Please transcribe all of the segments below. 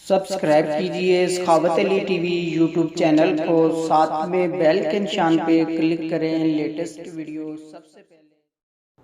Subscribe कीजिए सखावत Ali TV YouTube channel को, साथ में बेल के निशान पे क्लिक करें लेटेस्ट वीडियो सबसे पहले।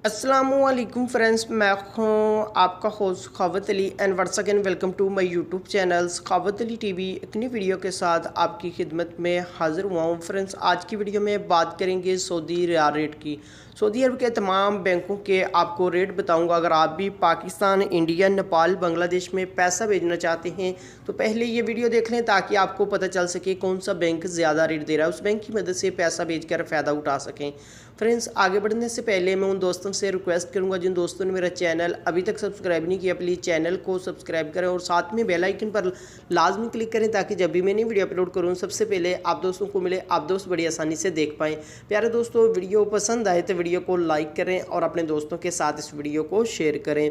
अस्सलामुअलैकुम फ्रेंड्स, मैं हूँ आपका host Sakhawat Ali and once again welcome to my YouTube channel Sakhawat Ali TV. एक नई वीडियो के साथ आपकी खिदमत में हाज़िर हुआ हूँ। फ्रेंड्स, आज की वीडियो में बात करेंगे सऊदी रियाल रेट की। सऊदी अरब के तमाम बैंकों के आपको रेट बताऊंगा। अगर आप भी पाकिस्तान, इंडिया, नेपाल, बांग्लादेश में पैसा भेजना चाहते हैं तो पहले ये वीडियो देख लें ताकि आपको पता चल सके कौन सा बैंक ज़्यादा रेट दे रहा है, उस बैंक की मदद से पैसा भेजकर फ़ायदा उठा सकें। फ्रेंड्स, आगे बढ़ने से पहले मैं उन दोस्तों से रिक्वेस्ट करूंगा जिन दोस्तों ने मेरा चैनल अभी तक सब्सक्राइब नहीं किया, प्लीज़ चैनल को सब्सक्राइब करें और साथ में बेल आइकन पर लाजमी क्लिक करें ताकि जब भी मैं नई वीडियो अपलोड करूं सबसे पहले आप दोस्तों को मिले, आप दोस्त बड़ी आसानी से देख पाएँ। प्यारे दोस्तों, वीडियो पसंद आए तो वीडियो को लाइक करें और अपने दोस्तों के साथ इस वीडियो को शेयर करें।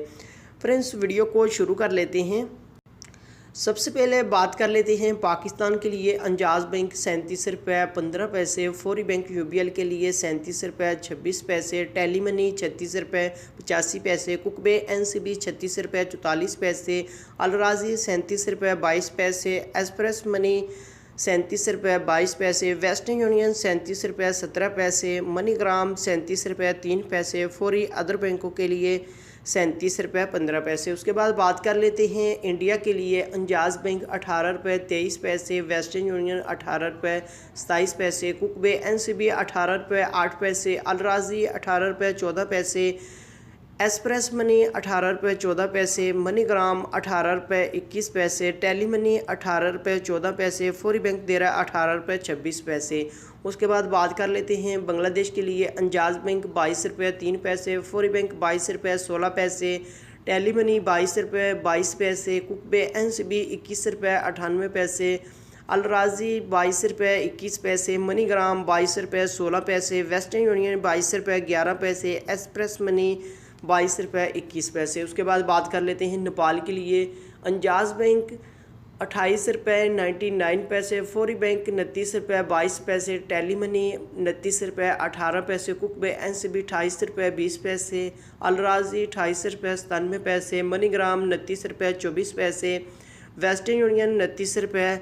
फ्रेंड्स, वीडियो को शुरू कर लेते हैं। सबसे पहले बात कर लेते हैं पाकिस्तान के लिए। अंजाज बैंक 37 रुपये 15 पैसे, फौरी बैंक यूबीएल के लिए 37 रुपये 26 पैसे, टेली मनी 36 रुपये 85 पैसे, कुकबे एनसीबी 36 रुपये 44 पैसे, अलराजी 37 रुपये 22 पैसे, एक्सप्रेस मनी 37 रुपये 22 पैसे, वेस्टर्न यूनियन 37 रुपये 17 पैसे, मनीग्राम 37 रुपये 3 पैसे, फौरी अदर बैंकों के लिए 37 रुपये 15 पैसे। उसके बाद बात कर लेते हैं इंडिया के लिए। अंजाज बैंक 18 रुपये 23 पैसे, वेस्टर्न यूनियन 18 रुपये 27 पैसे, कुकबे एनसीबी 18 रुपये 8 पैसे, अलराजी 18 रुपये 14 पैसे, एक्सप्रेस मनी 18 रुपये 14 पैसे, मनीग्राम 18 रुपये 21 पैसे, टेली मनी 18 रुपये 14 पैसे, फौरी बैंक दे रहा है 18 रुपये 26 पैसे। उसके बाद बात कर लेते हैं बांग्लादेश के लिए। अंजाज बैंक 22 रुपये 3 पैसे, फौरी बैंक 22 रुपये 16 पैसे, टेली मनी 22 रुपये 22 पैसे, कुकबे एनसीबी 21 रुपये 98 पैसे, अलराजी 22 रुपये 21 पैसे, मनीग्राम 22 रुपये 16 पैसे, वेस्टर्न यूनियन 22 रुपये 11 पैसे, एक्सप्रेस मनी 22 रुपये 21 पैसे। उसके बाद बात कर लेते हैं नेपाल के लिए। अंजाज बैंक 28 रुपये 99 पैसे, फौरी बैंक 29 रुपये 22 पैसे, टेली मनी 29 रुपये 18 पैसे, कुकबे एनसीबी 28 रुपये 20 पैसे, अलराजी 28 रुपये 97 पैसे, मनीग्राम 29 रुपये 24 पैसे, वेस्टर्न यूनियन 29 रुपये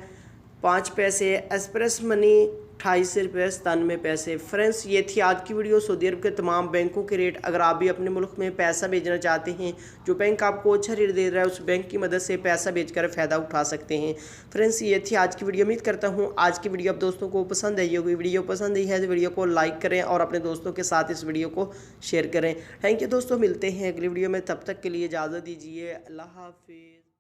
5 पैसे, एक्सप्रेस मनी 28 रुपये 97 पैसे। फ्रेंड्स, ये थी आज की वीडियो सऊदी अरब के तमाम बैंकों के रेट। अगर आप भी अपने मुल्क में पैसा भेजना चाहते हैं, जो बैंक आपको अच्छा रेट दे रहा है उस बैंक की मदद से पैसा भेजकर फ़ायदा उठा सकते हैं। फ्रेंड्स, ये थी आज की वीडियो। उम्मीद करता हूँ आज की वीडियो आप दोस्तों को पसंद आई होगी। वीडियो पसंद आई है तो वीडियो को लाइक करें और अपने दोस्तों के साथ इस वीडियो को शेयर करें। थैंक यू दोस्तों, मिलते हैं अगली वीडियो में। तब तक के लिए इजाज़त दीजिए। अल्लाह हाफिज़।